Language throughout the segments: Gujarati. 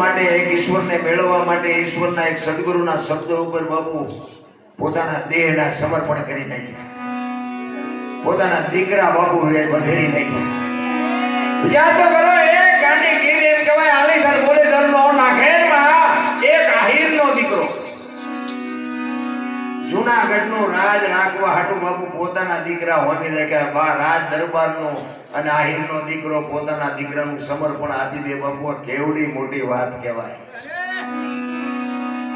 માટે, એક ઈશ્વરને મેળવવા માટે, ઈશ્વરના એક સદગુરુના શબ્દ ઉપર બાપુ પોતાના દેહના સમર્પણ કરી નાખ્યા, પોતાના દીકરા બાપુ વધેરી નાખ્યા. વિચાર તો કરો, એક ગાંડી ગીરી એમ કહેવાય આલીસર બોલે ધર્મનો નાખેરમાં એક આહીરનો દીકરો જૂનાગઢનો રાજ રાખવા હાટુ બાપુ પોતાના દીકરા હોમી દેખ્યા. રાજ દરબારનો અને આહીરનો દીકરો પોતાના દીકરાનું સમર્પણ આપી દે બાપુ, કેવડી મોટી વાત કહેવાય.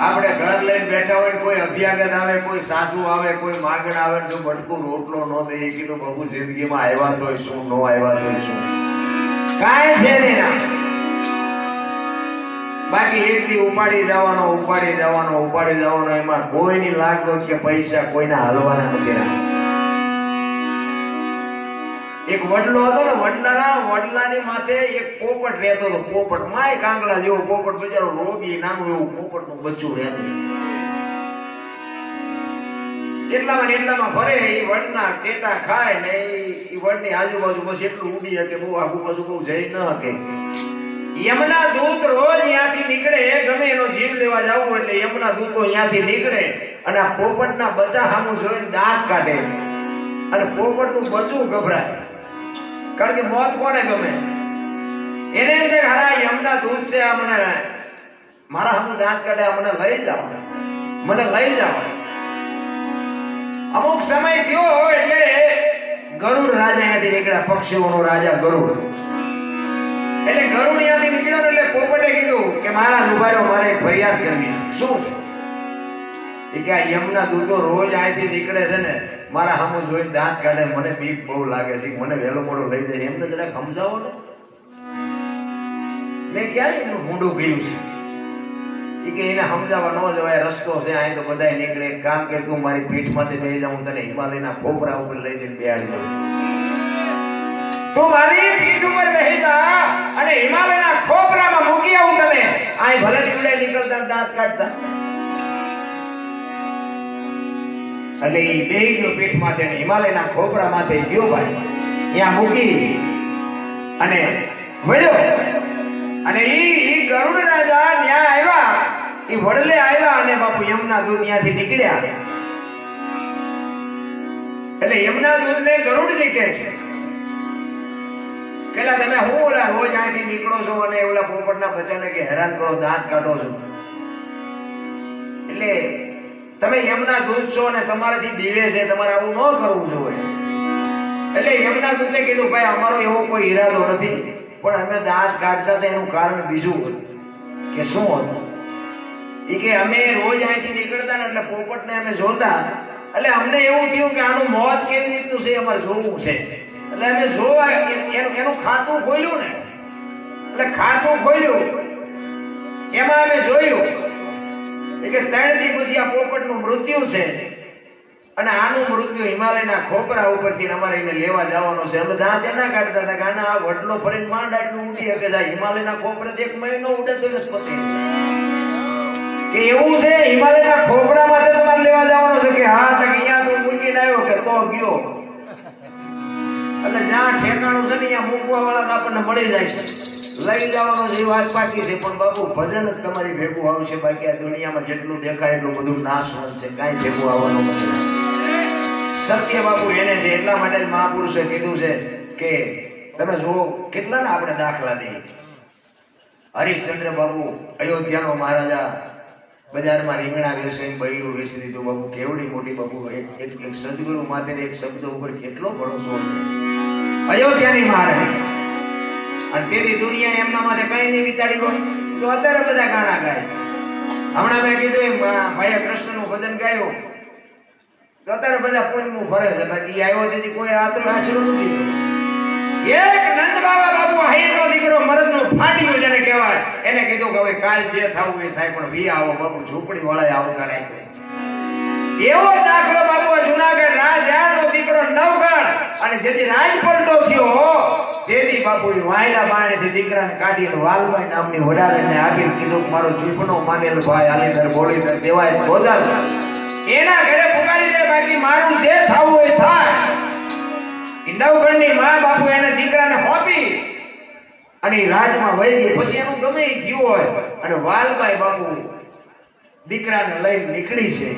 આપણે ઘર લઈને બેઠા હોય, કોઈ અભ્યાગત આવે, કોઈ સાધુ આવે, કોઈ માગણ આવે, જો બટકું રોટલો ન દે એ કીધું બાપુ જિંદગીમાં આવ્યા તો શું, ન આવ્યા તો શું, કાંઈ છે નહીં. બાકી એકથી ઉપાડી જવાનો એમાં કોઈની લાગો કે પૈસા કોઈના હલવાના નથી. એક વડલો હતો ને, વડલાની માથે એક પોપટ રહેતો હતો. પોપટ માય કાંગડા જેવો પોપટ, બિચારો રોગી નાનું એવું પોપટનું બચ્ચું રહેતું. એટલામાં ફરે, એ વડના ટેટા ખાય ને એ વડની આજુબાજુ બસ એટલું ઉડી શકે, બહુ આજુબાજુ બહુ જઈ ન શકે. યમના દૂત રોજ અહીંયાથી નીકળે, ગમે એનો જીવ લેવા જવું એટલે યમના દૂતો અહીંયાથી નીકળે અને આ પોપટના બચ્ચા સામું જોઈને દાંત કાઢે અને પોપટનું બચ્ચું ગભરાય. કારણ કે મોત કોને ગમે? એને એમ કે હારા યમના દૂત છે, આ મને મારા સામું દાંત કાઢે, આ મને લઈ જાઓ. અમુક સમય થયો એટલે ગરુડ રાજા અહીંયાથી નીકળ્યા, પક્ષીઓનો રાજા ગરુડ. એટલે ગરુડ અહીંયાથી નીકળ્યો એટલે પોપટે કીધું કે મહારાજ ઉભા રહો, મારે એક ફરિયાદ કરવી છે. શું છે? એ કે આ યમના દૂતો રોજ અહીંથી નીકળે છે ને, મારા સામું જોઈને દાંત કાઢે, મને બીક બહુ લાગે છે, મને વહેલો મોડો લઈ જાય, એમને જરા સમજાવો ને. મેં ક્યારે એનું મોઢું કર્યું છે? એ કે એને સમજાવવા ન જવાય, રસ્તો છે અહીં તો બધા નીકળે. એક કામ કર, તું મારી પીઠમાંથી લઈ જાઉં, તને હિમાલયના ખોપરા ઉપર લઈ જઈને બેહાડી દઉં. તું મારી પીઠ ઉપર બેસી જા અને હિમાલયના ખોપરામાં મૂકી આવું તને. અહીં ભલે નીકળે નીકળતા દાંત કાઢતા. એટલે એ બેહી ગયો પીઠમાંથી અને હિમાલયના ખોપરામાંથી ગયો ભાઈ, ત્યાં મૂકી અને વળ્યો. અને ઈ ગરુડ રાજા ત્યાં આવ્યા, ઈ વડલે આવ્યા અને બાપુ યમના દૂત ત્યાંથી નીકળ્યા. એટલે યમના દૂતને ગરુડજી કહે છે, પેલા તમે હું ઓલા રોજ અહીંથી નીકળો છો અને ઓલા પોપટના બચ્ચાને કે હેરાન કરો, દાંત કાઢો છો, એટલે તમે યમના દૂત છો અને તમારાથી દીવે છે, તમારે આવું ન કરવું જોઈએ. એટલે યમના દૂતે કીધું, ભાઈ અમારો એવો કોઈ ઈરાદો નથી, પણ અમે દાંત કાઢતા હતા એનું કારણ બીજું હતું. કે શું હતું? એ કે અમે રોજ અહીંથી નીકળતા ને એટલે પોપટને અમે જોતા, એટલે અમને એવું થયું કે આનું મોત કેવી રીતનું છે અમારે જોવું છે. એટલે અમે જોવા એનું ખાતું ખોલ્યું ને, એટલે ખાતું ખોલ્યું એમાં અમે જોયું કે 3 દી પછી આ પોપટનું મૃત્યુ છે અને આનું મૃત્યુ હિમાલયના ખોપરા ઉપરથી અમારે એને લેવા જવાનો છે. અમે દાંત એના કાઢતા હતા કે આના આ વડલો ફરીને માંડ આટલું ઉડી શકે છે, હિમાલયના ખોપરેથી 1 મહિનો ઉડે તો પતિ કે એવું છે. હિમાલયના ખોપરામાંથી તમારે લેવા જવાનો છે કે હા, તો અહીંયા તું મૂકીને આવ્યો કે તો ગયો. એટલે જ્યાં ઠેકાણું છે ને અહીંયા મૂકવા વાળા આપણને મળી જાય છે, લઈ જવાનો જે વાત બાકી છે. પણ બાપુ ભજન જ તમારી ભેગું આવશે, બાકી આ દુનિયામાં જેટલું દેખાય એટલું બધું નાશવંત છે, કાંઈ ભેગું આવવાનું નથી. સત્ય બાપુ એને છે. એટલા માટે જ મહાપુરુષે કીધું છે કે તમે જુઓ કેટલા ને આપણે દાખલા દઈએ. હરિશ્ચંદ્ર બાપુ અયોધ્યાનો મહારાજા બજારમાં રીંગણા વેચીને બૈરું વેચી દીધું. બાપુ કેવડી મોટી બાપુ એક સદગુરુ માથે એક શબ્દ ઉપર કેટલો ભરોસો છે. અયોધ્યાની મહારાણી અને તેની દુનિયા એમના માથે કઈ નહીં વિતાડી હોય તો અત્યારે બધા ગાણા ગાય. હમણાં મેં કીધું એમ ભાઈ કૃષ્ણનું ભજન ગાયું તો અત્યારે બધા પુણ્યનું ફરે છે, બાકી આવ્યો તેથી કોઈ આતરો આશરો નથી. એક નંદ બાબા બાપુ હાઈનો દીકરો મરદનો ફાટ્યો જેને કહેવાય, એને કીધું કે હવે કાલ જે થવું એ થાય, પણ વી આવો બાપુ ઝૂંપડી વાળાએ આવકાર આપ્યો. એવો દાખલો બાપુ જુનાગઢ રાજાનો દીકરો નવગઢ અને જેથી રાજ પલટો થયો તેથી બાપુ વાયલા બાણેથી દીકરાને કાઢીને વાલભાઈ નામની વડાવીને આગળ કીધું મારો જીભનો માનેલ ભાઈ આલીદર બોલીદર દેવાય ગોદલ એના ઘરે પુકારી દે, બાકી મારું જે થવું હોય થાય. નવગઢની માં બાપુ એને દીકરાને હોપી અને એ રાજમાં વહી ગઈ. પછી એનું ગમે એ થયું હોય અને વાલભાઈ બાપુ દીકરાને લઈને નીકળી છે.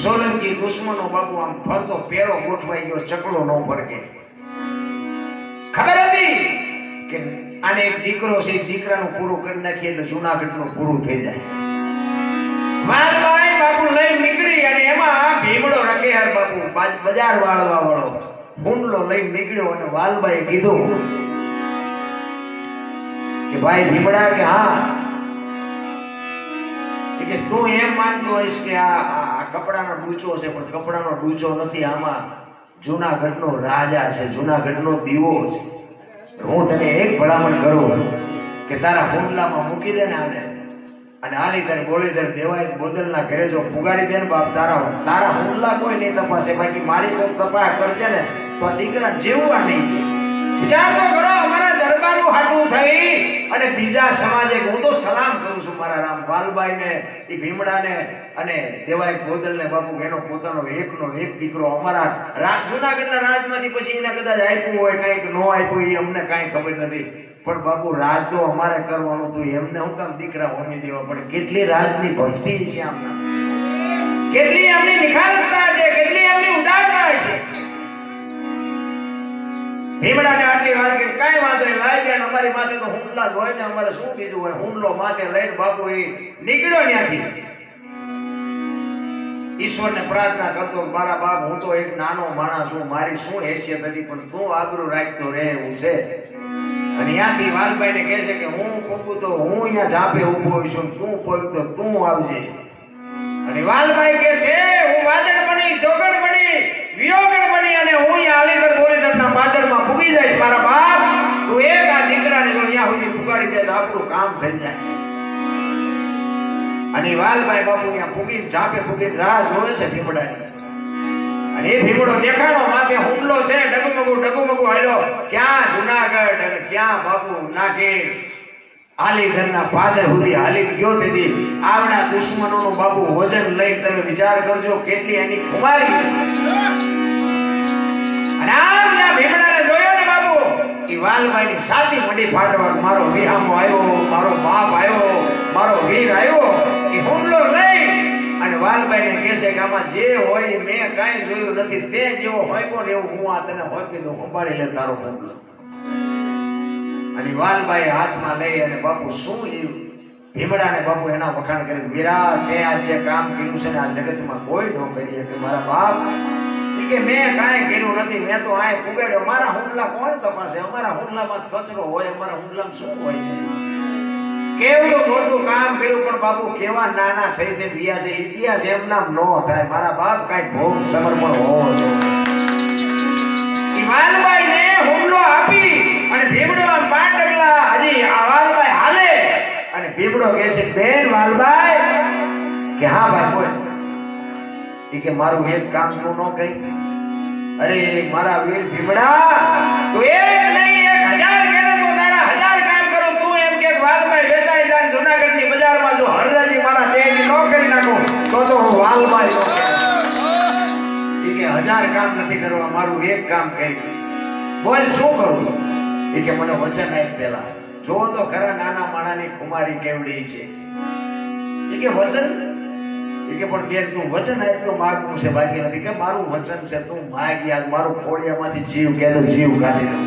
સોલંકી દુશ્મનો બાપુ આમ ફરતો પેરો ગોઠવાઈ ગયો, ચકડો ન ફરકે. ખબર હતી કે આને એક દીકરો છે, દીકરાનું પૂરું કરી નાખીએ એટલે જુનાગઢનું પૂરું થઈ જાય. વાલભાઈ બાપુ લઈને નીકળી અને એમાં ભીમડો રખેયાર બાપુ બજાર વાળવા વાળો હુંડલો લઈને નીકળ્યો અને વાલભાઈએ કીધું કે ભાઈ ભીમડા, કે હા, કે તું એમ માનતો હોઈશ કે આ કપડાનો ડૂચો છે, પણ કપડાનો ડૂચો નથી, આમાં જુનાગઢનો રાજા છે, જુનાગઢનો દીવો છે. હું તને એક ભલામણ કરું કે તારા હુંડલામાં મૂકી દે ને આને, અને આલી તારે બોલી તારે દેવાય બોદલના ઘરે જો પુગાડી દે ને બાપ, તારા હુંડલા કોઈ નહીં તપાસે. બાકી મારી કોઈ તપાસ કરશે ને તો આ દીકરા જેવું નહીં. વિચાર તો કરો, અમારા દરબારું હાટું થઈ અને બીજા સમાજે, હું તો સલામ કરું છું મારા રામ વાલભાઈને, એ ભીમડાને અને દેવાય બોદલને બાપુ, એનો પોતાનો એકનો એક દીકરો અમારા જુનાગઢના રાજમાંથી પછી એને કદાચ આપ્યું હોય, કંઈક ન આપ્યું એ અમને કાંઈ ખબર નથી, પણ બાપુ રાજ તો અમારે કરવાનું હતું. એમને હું કામ દીકરા હોમી દેવા પડે? કેટલી રાજની ભક્તિ છે આમના, કેટલી એમની નિખાલસતા છે, કેટલી એમની ઉદારતા છે. ભીમડાને આટલી વાત કરી, કાંઈ વાંધો નહીં, લાઈ બેન અમારી માથે તો હુંડલા જ હોય ને, અમારે શું બીજું હોય. હુંડલો માથે લઈને બાપુ એ નીકળ્યો ત્યાંથી. ઈશ્વરને પ્રાર્થના કરતો, મારા બાપ, હું તો એક નાનો માણસ છું, મારી શું હેસિયત હતી, પણ તું આબરૂ રાખતો રહે એવું છે. અને ત્યાંથી વાલભાઈને કહે છે કે હું પૂછું તો હું અહીંયા ઝાપે ઊભો છું, તું પહોંચતો તું આવજે. અને વાલભાઈ કે છે હું વાદળ બની, જોગણ બની, વિયોગણ બની અને હું અહીંયા આલીદર બોલીદરના પાદરમાં પૂગી જઈશ. મારા બાપ, તું એક આ દીકરાને જો અહીંયા સુધી પુગાડી દે તો આપણું કામ થઈ જાય. અને વાલભાઈ બાપુ અહીંયા પૂગીને ઝાપે પૂગીને રાહ જોવે છે ભીમડાની. અને એ ભીમડો દેખાડો, માથે હુંડલો છે, ડગુમગુ હાલ્યો, ક્યાં જુનાગઢ અને ક્યાં બાપુ નાગેર આલીઘરના પાદર સુધી હાલી ગયો. તેથી આવડા દુશ્મનોનું બાપુ વજન લઈને તમે વિચાર કરજો કેટલી એની ખુમારી છે. અને આમ જ્યાં ભીમડાને જોયો ને બાપુ, એ વાલભાઈની સાથી મંડી ફાટવા, મારો વિહામો આવ્યો, મારો બાપ આવ્યો, મારો વીર આવ્યો. એ હુંડલો લઈ અને વાલભાઈને કહે છે કે આમાં જે હોય મેં કાંઈ જોયું નથી, તે જેવો હોય પણ એવું હું આ તને હોપી દઉં, સંભાળી લે તારો હુંડલો. અને વાલભાઈ હાથમાં લઈ અને બાપુ શું એ ભીમડાને બાપુ એના વખાણ કરી, વીરા તે આ જે કામ કર્યું છે ને આ જગતમાં કોઈ ન કરીએ. કે મારા બાપ, કે મેં કાંઈ કર્યું નથી, મેં તો આય પુગાડ્યો. મારા હુંડલા કોણ તપાસે? અમારા હુંડલામાં કચરો હોય, અમારા હુંડલામાં શું હોય? કેવડું મોટું કામ કર્યું, પણ બાપુ કેવા નાના થઈ રહ્યા છે. ઇતિહાસ એમ નામ ન થાય. મારા બાપ કાંઈ ભોગ સમર્પણ હોવો જોઈએ. વાલભાઈને હુમલો આપી અને ભીમડો આમ 5 ડગલા હજી આ વાલભાઈ હાલે અને ભીમડો કહે છે, બેન વાલભાઈ, કે હા ભાઈ બોલ. એ કે મારું એક કામ તું ન કહી? અરે મારા વીર ભીમડા, તું એક નહીં 1000 કરે તો તારા 1000 કામ કરો. તું એમ કે વાલભાઈ વેચાઈ જાય જુનાગઢની બજારમાં, જો હરરાજી મારા દેહની ન કરી નાખો તો હું વાલભાઈ નો. એ કે 1000 કામ નથી કરવા, મારું એક કામ કરી. બોલ શું કરું? એ કે મને વચન આપ પેલા. જો તો ખરા નાના માણાની ખુમારી કેવડી છે. એ કે વચન? એ કે પણ બેન તું વચન આપ તો માગવું છે, બાકી નથી. કે મારું વચન છે, તું માગી આજ મારું ખોડિયામાંથી જીવ કેલો જીવ કાઢી દઉં.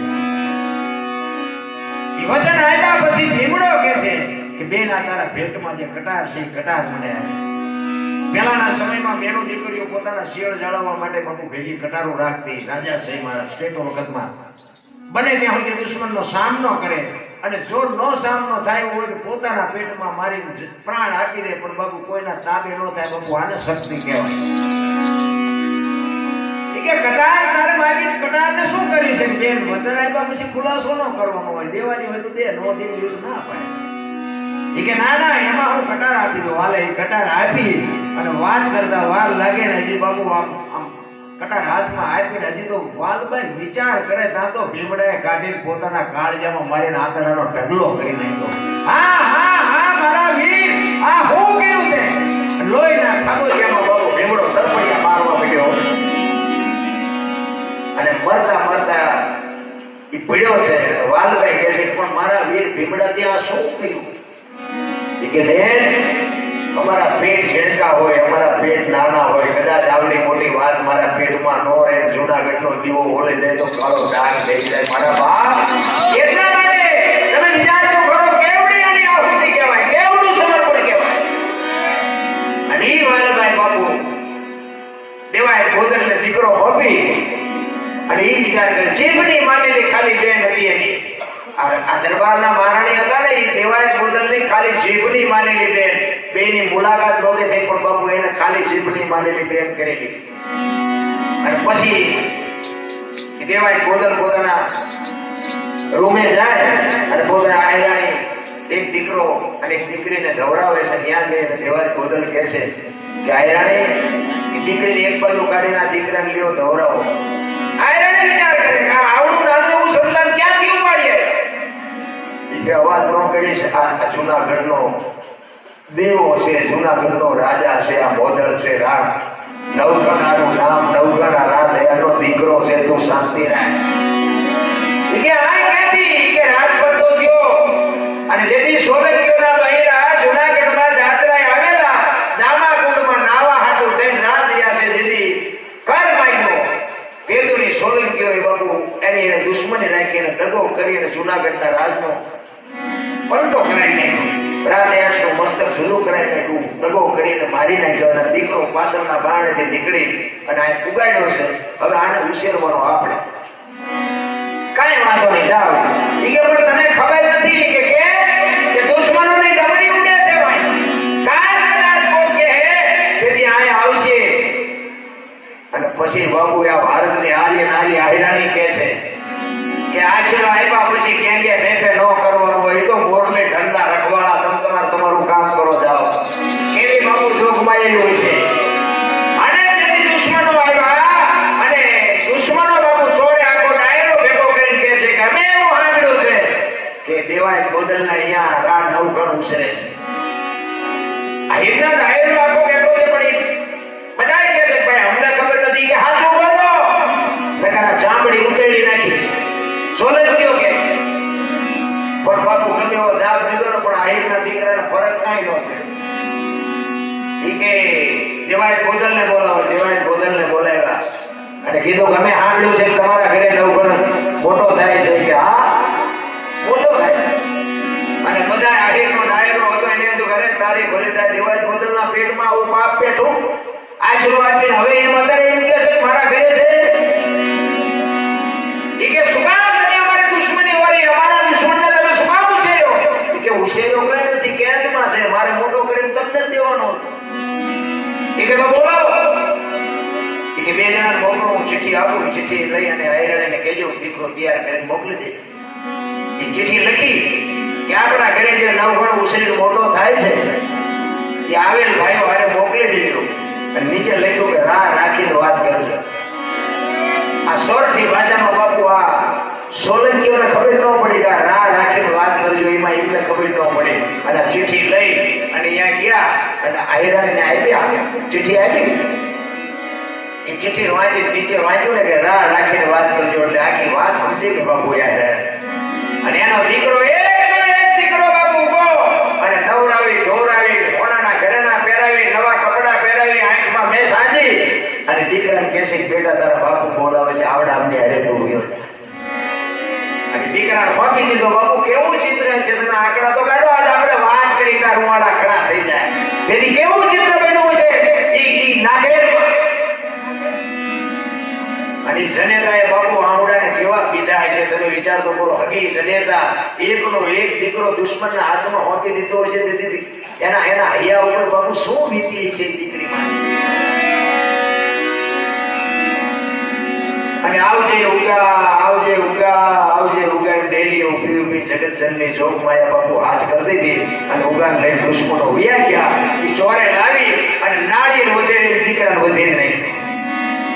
એ વચન આપ્યા પછી ભીમડો કે છે કે બેન આ તારા ભેટમાં જે કટાર છે એ કટાર મને આપે. પહેલાના સમયમાં બેનો દીકરીઓ પોતાના શિયળ જાળવવા માટે બાપુ ભેગી કટારો રાખતી. રાજાશાહીમાં સ્ટેટો વખતમાં બને ત્યાં સુધી દુશ્મનનો સામનો કરે અને જો નો સામનો થાય હોય તો પોતાના પેટમાં મારી પ્રાણ આપી દે, પણ બાપુ કોઈના તાબે ન થાય. બાપુ આને શક્તિ કહેવાય. કે કટાર તારે માગી કટારને શું કરી છે? બેન વચન આપ્યા પછી ખુલાસો ન કરવાનો હોય, દેવાની હોય તો દે, નો દેવી ના પાડે. એ કે ના ના એમાં હું કટાર આપી દઉં. હાલે એ કટાર આપી અને વાત કરતા વાર લાગે ને હજી બાપુ આમ કટાર હાથમાં આપીને હજી તો વાલભાઈ વિચાર કરે ત્યાં તો ભીમડાએ કાઢીને પોતાના કાળજામાં મારીને આંતરડાનો ઢગલો કરી નાખ્યો. હા હા હા મારા વીર, આ હું કર્યું છે? લોહીના ખાબોચિયામાં બાપુ ભીમડો તરફડિયા મારવા પડ્યો અને મરતા મરતા એ પડ્યો છે. વાલભાઈ કહે છે પણ મારા શું કર્યું? એ કે બેન, અમારા પેટ છેડકા હોય, અમારા પેટ નાના હોય, કદાચ આવડી મોટી વાત મારા પેટમાં ન રહે, જૂનાગઢનો દીવો ઓળે જાય તો કાળો ડાઘ થઈ જાય. મારા બાપ એટલા માટે તમે વિચાર તો કરો, કેવડી આની આહુતિ કહેવાય, કેવડું સમર્પણ કહેવાય. અને ઈ વાલભાઈ બાપુ દેવાય ગોદરને દીકરો હોપી અને ઈ વિચાર કરે જીભની માનેલી ખાલી બેન હતી એની. આ દરબારના મહારાણી હતા ને, એ દેવાય ગોદરની ખાલી જીભની માનેલી બેન, બેની મુલાકાત નહોતી થઈ, પણ બાપુ એને ખાલી જીભની માનેલી બેન કરેલી. અને પછી દેવાય ગોદર પોતાના રૂમે જાય અને પોતાના આયરાણી એક દીકરો અને એક દીકરીને ધવરાવે છે. ત્યાં જઈને દેવાય ગોદર કહે છે કે આયરાણી દીકરીને એક બાજુ કાઢીને આ દીકરાને લ્યો ધવરાવો. આયરાણી વિચાર કરે કે આવડું નાનું એવું સંતાન ક્યાંથી ઉપાડીએ? કે અવાજ ન કરીશ, આ જૂનાગઢનો દેવો છે, જૂનાગઢનો રાજા છે, આ મોદળ છે, રામ નવગણાનું નામ નવગણા રાત એનો દીકરો છે, તું શાંતિ રાખ. કે આ ક્યાંથી કે રાત પડતો થયો અને જેથી સોલંકીઓના બહેરા જૂનાગઢમાં જાત્રાએ આવેલા દામા કુંડમાં નાવા હાટું થઈને રાત રહ્યા છે, જેથી કર માગ્યો વેદુની સોલંકીઓએ બાપુ એની એને દુશ્મની રાખી અને દગો કરી અને જૂનાગઢના રાજનો પલટો કરાવી નાખ્યો. રાજાનું મસ્તક જુદું કરાવી નાખ્યું, દગો કરીને મારી નાખ્યો અને દીકરો પાછળના બારણેથી નીકળી અને આ પુગાડ્યો છે. હવે આને ઉછેરવાનો આપણે કાંઈ વાંધો નહીં, જાઓ. ઈ કે પણ તને ખબર નથી કે દુશ્મનોની ડમરી ઉડે છે ભાઈ. કાંઈ કદાચ કોક કે તેથી અહીંયા આવશે. અને પછી બાબુ આ ભારતની આર્ય નારી આહિરાણી કહે છે કે આશીર્વાદ આપ્યા પછી ક્યાં ક્યાં ફેફે ન કરવાનું હોય, તો મોરને ઠંડા રખવાળા તમે તમારું કામ કરો, જાઓ. એવી બાબુ જોગમાયેલી હોય છે. અને તેથી દુશ્મનો આવ્યા અને દુશ્મનો બાબુ ચોરે આખો ડાયરો ભેગો કરીને કહે છે કે અમે એવું સાંભળ્યું છે કે દેવાય ગોદરના અહીંયા રાત નવઘણ ઉછરે છે. આ એટલા ડાયરો આખો બેઠો છે, પણ બધા કહે છે ભાઈ અમને ખબર નથી કે હાચું બોલો, નકરા ચામડી ઉકેલી નાખી સોલંકીઓ કે. પણ બાપુ ગમે એવો દાબ દીધો ને, પણ આહિરના દીકરાને ફરક કાંઈ ન થયો. ઈ કે દેવાય ગોદરને બોલાવો. દેવાય ગોદરને બોલાવ્યા અને કીધું કે અમે સાંભળ્યું છે કે તમારા ઘરે નવઘણ મોટો થાય છે. કે હા મોટો થાય. અને બધા આહિરનો ડાયરો હતો એને તો ઘરે તારી ભલે તારી દેવાય ગોદરના પેટમાં આવું પાપ પેઠું આશીર્વાદ આપીને હવે એમ અત્યારે એમ કહે છે મારા ઘરે છે. ઈ કે શું કામ તમે અમારી દુશ્મની વાળી અમારા દુશ્મનને તમે શું કામ ઉછેર્યો? ઈ કે ઉછેર્યો કરે નથી, કેદમાં છે, મારે મોટો કરીને તમને જ દેવાનો. ઈ કે તો બોલો. ઈ કે બે જણા મોકલો, હું ચિઠ્ઠી આપું, ચિઠ્ઠી લઈ અને આયરાણીને કહેજો દીકરો તૈયાર કરીને મોકલી દે. એ ચિઠ્ઠી લખી કે આપણા ઘરે જે નવઘણ ઉછેરીને મોટો થાય છે એ આવેલ ભાઈઓ હારે મોકલી દીધો. અને નીચે લખ્યું કે રાહ રાખીને વાત કરજો. આ સોરઠી ભાષામાં બાપુ આ સોલંકીઓને ખબર ન પડી કે રાહ રાખીને વાત કરજો, એમાં એમને ખબર ન પડી. અને ચિઠ્ઠી લઈ અને અહીંયા ગયા અને આયરાણીને આપ્યા. ચિઠ્ઠી આપી, એ ચિઠ્ઠી વાંચી નીચે વાંચ્યું ને કે રાહ રાખીને વાત કરજો, એટલે આખી વાત સમજી કે બાપુ યાર. અને એનો દીકરો એક દીકરો બાપુ ઉભો અને નવરાવી ધોરાવી કોનાના ઘરેણા પહેરાવી નવા કપડા પહેરાવી આંખમાં મેં સાજી અને દીકરાને કહે છે કે બેટા તારા બાપુ બોલાવે છે, આવડા અમને હારે બોલ્યો. અને દીકરાને ફાંકી દીધો. બાપુ કેવું ચિત્ર છે, તમે આંકડા તો કાઢો, આજ આપણે વાત કરી તાર રૂવાડા ખડા થઈ જાય. તેથી કેવું ચિત્ર બન્યું છે ઈ નાગેર. અને જનેતાએ બાપુ આવડાને કેવા પીધા છે તમે વિચાર તો કરો. હગી જનેતા એકનો એક દીકરો દુશ્મનના હાથમાં હોપી દીધો છે, તેથી એના હૈયા ઉપર બાપુ શું વીતી છે દીકરીમાં. અને આવજે ઉગા આવજે ઉગા આવજે ઉગા ડેલી ઉભી ઉભી જગત જનની જોગ માયા બાપુ હાથ કરી દીધી અને ઉગાન લઈને દુશ્મનો વ્યા ગયા. એ ચોરે લાવી અને નાળીને વધેરી દીકરાને વધેરી નાખી.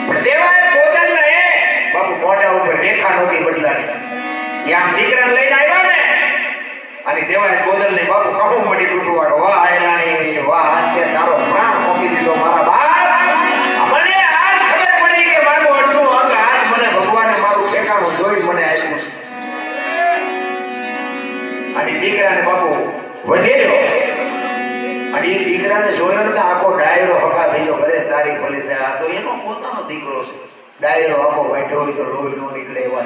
પણ દેવાય ગોદરને બાપુ મોઢા ઉપર રેખા નહોતી બદલાની. આમ દીકરાને લઈને આવ્યા ને અને દેવાય ગોદરને બાપુ કહું મળી તૂટવા, વાહ આયરાણી વાહ, આજે તારો પ્રાણ મોકલી દીધો મારા બાપ. મને આજ ખબર પડી કે મારું અડધું અંગ આજ મને ભગવાને મારું ઠેકાણું જોઈ મને આપ્યું. અને દીકરાને બાપુ અને એ દીકરાને જોયો ને આખો ડાયરો હકા થઈ ગયો ઘરે તારી ભલે થાય આ તો એનો પોતાનો દીકરો છે ડાયરો આખો વાઢ્યો હોય તો લોહી નો નીકળે એવા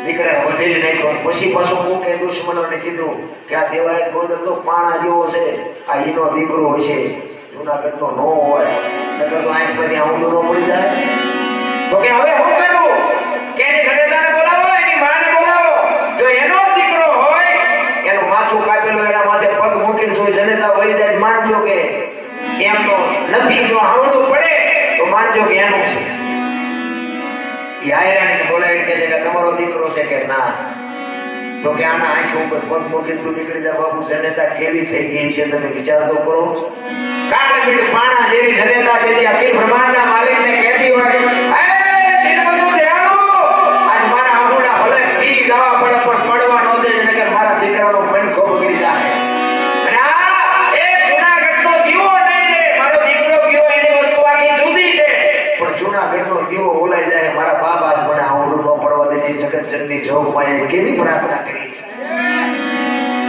દીકરાને વધેરી નાખ્યો પછી પાછું મૂકે દુશ્મનોને કીધું કે આ દેવાય ગોદર તો પાણા જેવો છે આ એનો દીકરો હશે જૂનાગઢનો નો હોય નકર તો આંખ પર આવું ન પડી જાય તો કે હવે હું કરું કે એની સનેતાને બોલાવો એની માને બોલાવો જો એનો દીકરો હોય એનું માથું કાપેલું એના માથે પગ મૂકીને જોઈ સનેતા વહી જાય માનજો કે એમ તો નથી જો આવડું પડે તો માનજો કે એનું છે એ આયરાને બોલાવીને કહે છે કે તમારો દીકરો છે કે ના તો કે આના આંખ ઉપર પગ મૂકીને તું નીકળી જા બાપુ સનેતા કેવી થઈ ગઈ છે તમે વિચાર તો કરો કાટે પીઠ પાણા જેવી સનેતા તેથી અખિલ બ્રહ્માંડના માલિકને કહેતી હોય દીકરાનો મનખો બગડી જાય અને આ એ જૂનાગઢનો દીવો નહીં રે મારો દીકરો ગયો એની વસ્તુ આખી જુદી છે પણ જૂનાગઢનો દીવો ઓલાઈ જાય મારા બાપ આજ મને આવડું ન પડવા દેતી જગતચંદની જોગમાં એ કેવી પ્રાર્થના કરી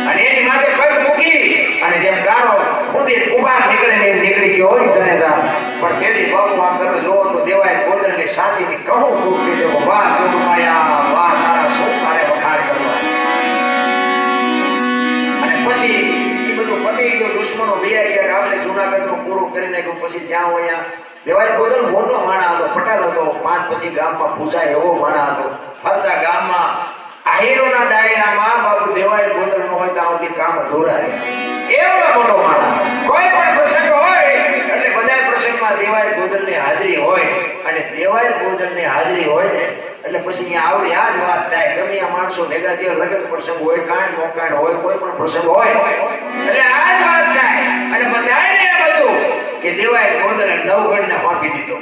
અને એની માથે પગ મૂકી અને જેમ ગારો ખુદી કુબાર નીકળે ને એમ નીકળી ગયો હોય જનેતા પણ તેની બાપુ આમ કરતો જોવો તો દેવાય ગોદરની સાચીની કહું ખૂબ કીધે વાહ જોગમાયા વાહ તારા શું તારે વખાણ કરવા પછી એ બધું પતી ગયું દુશ્મનો વિયાઈ ગયા આપણે જૂનાગઢનું પૂરું કરી નાખ્યું પછી જ્યાં હોય દેવાય ગોદર મોટો માણા હતો પટેલ હતો 5-25 ગામમાં પૂજાય એવો માણા હતો ફરતા ગામમાં આહીરોના ડાયરામાં બાપુ દેવાય ગોદર નો હોય તો આવતી કામ અધૂરા રહે એવડો મોટો માણા કોઈ પણ પ્રસંગ હોય એટલે બધા પ્રસંગમાં દેવાય ગોદરની હાજરી હોય અને દેવાય ગોદરની હાજરી હોય ને એટલે પછી અહીંયા આવડી આ જ વાત થાય ગમે આ માણસો ભેગા થયા લગ્ન પ્રસંગ હોય કાંડ મોકાંડ હોય કોઈ પણ પ્રસંગ હોય એટલે આ જ વાત થાય અને બધાને એ બધું કે દેવાય ગોદરે નવગણને ફાંકી દીધો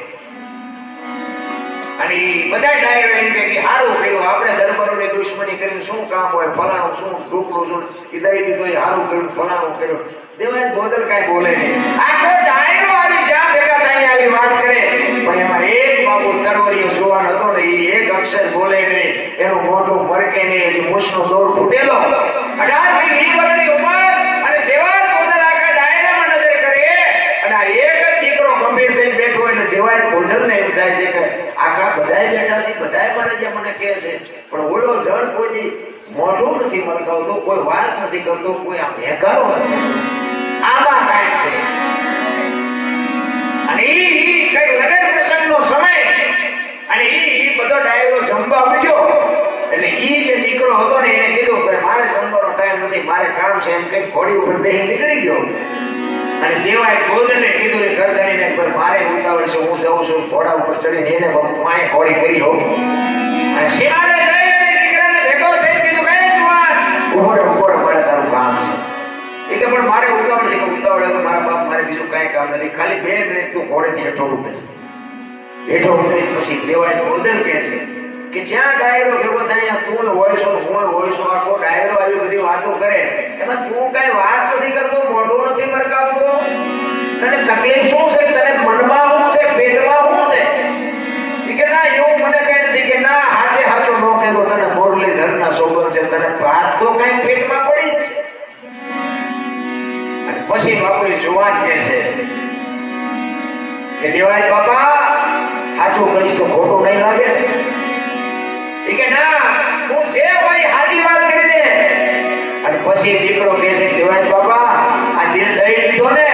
અને બધા ડાયરો એમ કે હારું કર્યું આપણે દરબારોની દુશ્મની કરીને શું કામ હોય ફલાણું શું ઢોકળું શું એ દઈ દીધું એ હારું કર્યું ફલાણું કર્યું દેવાય ગોદર કાંઈ બોલે નહીં આખો ડાયરો આવી જ્યાં ભેગા થાય આવી વાત કરે પણ એમાં એક બાબુ તરવરીઓ જોવાનો હતો ને એ એક અક્ષર બોલે નહીં એનું મોઢું મરકે નહીં હજી મૂછનો દોર ફૂટેલો 18 થી 20 વર્ષની ઉંમર અને દેવાય ગોદર આખા ડાયરામાં નજર કરે અને આ એક જ દીકરો ગંભીર થઈને બેઠો એટલે દેવાય ગોદરને એમ થાય છે કે આખા બધાય બેઠા છે બધાય મારે જે મને કહે છે પણ ઓલો જણ કોઈ મોઢું નથી મલકાવતો કોઈ વાત નથી કરતો કોઈ આમ હેકારો નથી આમાં કાંઈ છે અને ઈ કઈ લગન પ્રસંગનો સમય અને ઈ બધો ડાયરો જમવા ઉઠ્યો એટલે ઈ જે દીકરો હતો ને એને કીધું કે મારે જમવાનો ટાઈમ નથી મારે કામ છે એમ કઈ ઘોડી ઉપર બેસી નીકળી ગયો અને દેવાય ગોદરને કીધું એ ગરદનીને પર મારે ઉતાવળ છે હું જાઉં છું ઘોડા ઉપર ચડીને એને માએ ઘોડી કરી હો અને શિવાને જઈને દીકરાને ભેગો થઈ કીધું કે જુવાન ઉપર મારે તારું કામ છે એ કે પણ મારે ઉતાવળ છે કે ઉતાવળ હવે મારા બાપ મારે બીજું કાંઈ કામ નથી ખાલી 2 મિનિટ તું ઘોડેથી હેઠો ઉતરી પછી દેવાય ગોદર કહે છે કે જ્યાં ડાયરો ભેગો થાય તું હોયશો હું હોયશો આખો ડાયરો આવી બધી વાતો કરે એમાં તું કાંઈ વાત નથી કરતો મોઢું નથી મરકાવતો તને તકલીફ શું છે તને મનમાં શું છે પેટમાં શું છે કે ના એવું મને કઈ નથી કે ના હાથે હાથો નો કહેતો તને મોરલી ધરના સોગન છે તને વાત તો કઈ પેટમાં પડી જ છે અને પછી બાપુ જુવાન કહે છે કે દેવાય બાપા સાચું કહીશ તો ખોટું નહીં લાગે કે ના તું જે હોય હાજી વાત કરી દે અને પછી દીકરો કહે છે દેવાય બાપા આ દિલ દઈ દીધો ને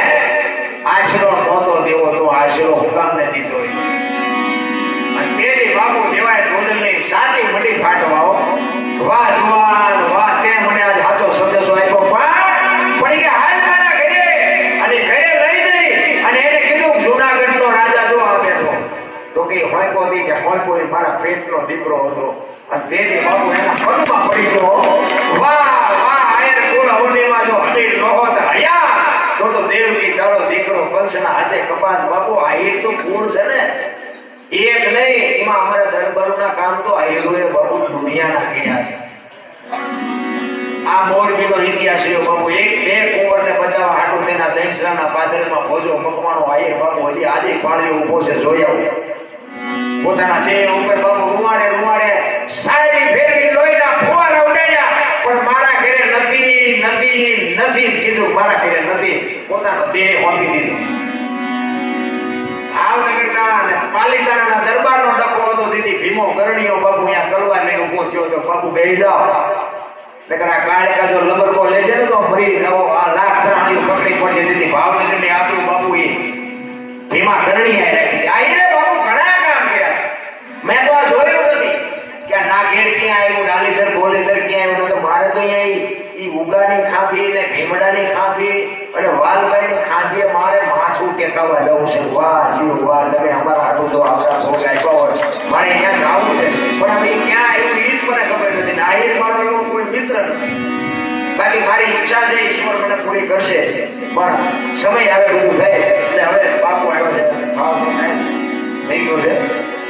આશરો નહોતો દેવો તો આશરો હુકામને દીધો અને તેરી બાપુ દેવાય ગોદરની સાચી મટી ફાટવાઓ વાહ જુવાન વાહ તે મને આજ સાચો સંદેશો આપ્યો પણ કે હાલ મારા ઘરે અને ઘરે લઈ જઈ અને એને કીધું જૂનાગઢનો રાજા જો આવે તો કે હોયકો દી કે હોયકો મારા પેટનો દીકરો હતો અને તેની બાપુ એના પગમાં પડી ગયો વાહ વાહ આયર કુળ અવનીમાં જો હમીર નહોત હયા તો દેવકી તારો દીકરો કંસના હાથે કપાસ બાપુ આયર તો કુળ છે ને એક નહીં એમાં અમારા દરબારોના કામ તો આયરોએ બાપુ દુનિયાના કર્યા છે આ મોરબીનો ઇતિહાસ છે બાપુ એક બે કુંવરને બચાવવા હાટુ તેના દહીંસરાના પાદરમાં ભોજો મકવાનો આયર બાપુ હજી આજે પાળ્યો ઊભો છે જોઈ આવો પોતાના દેહ ઉપર બાપુ રૂવાડે સાયડી ફેરવી લોહીના ફુવારા ઉડાડ્યા પણ મારા ઘરે નથી નથી જ કીધું, મારા ઘરે નથી, પોતાનો દેહ હોમી દીધો. ભાવનગરના અને પાલિતાણાના દરબારનો ડખો હતો. દીદી ભીમો કરણીયો બાપુ અહીંયા તલવાર લઈને ઊભો થયો તો બાપુ બેહી જાઓ, નકર આ કાળિકા જો લબરકો લેજે ને તો ફરી નવો આ લાખ ધરાણીઓ પકડી પડશે. દીદી ભાવનગરની આપ્યું બાપુ એ ભીમા કરણીયાએ રાખી. આઈને બાપુ ઘણા કામ કર્યા. મેં તો આ જોયું નથી કે આ નાગેડ ક્યાં આવ્યું, ડાલીધર બોલેધર ક્યાં આવ્યું. તો મારે તો અહીંયા ઈ ઉગાની ખાંભી ને ભીમડાની ખાંભી અને વાલભાઈની ખાંભીએ મારે માથું ટેકાવવા જવું છે. વાહ જીવ વાહ, તમે અમારા હાટું તો આપણા ભોગ આપ્યા હોય, મારે અહીંયા જવું છે. પણ હવે ક્યાં આવ્યું એ જ મને ખબર નથી. નાહિર મારો એવો કોઈ મિત્ર નથી. બાકી મારી ઈચ્છા છે, ઈશ્વર મને પૂરી કરશે. પણ સમય આવે બધું થાય એટલે હવે બાપુ આવ્યો છે, ભાવનો ટાઈમ થઈ ગયો છે.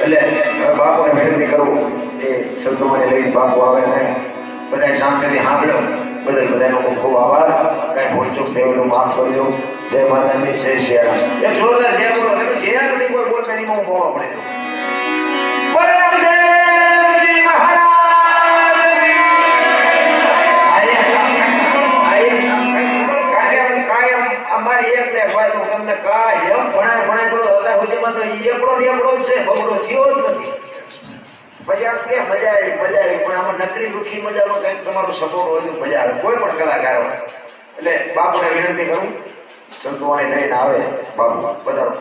એટલે હવે બાપુને વિનંતી કરવું એ શબ્દોને લઈને બાપુ આવે છે. બધા શાંતિથી સાંભળ્યો બદલ બધાનો ખૂબ ખૂબ આભાર. કઈ ભૂલચૂક થયેલું માફ કરજો. જય માતાજી, જય શિયાળા. એક જોરદાર જય બોલો. તમે જય નથી કોઈ બોલતા નહીં, હું બોલવા પડે. બલરામદેવજી મહારાજ કાયમ અમારી એક ને ભાઈ હું તમને કાયમ ભણાય કરો અત્યાર સુધીમાં તો એકડો જ છે, બગડો થયો જ નથી. પછી આમ કે મજા આવી પણ આમાં નકરી દુઃખી મજામાં કંઈક તમારો સપોર્ટ હોય તો મજા આવે કોઈ પણ કલાકાર હોય. એટલે બાપુને વિનંતી કરું સંતવાણી લઈને આવે બાપુ પધારો.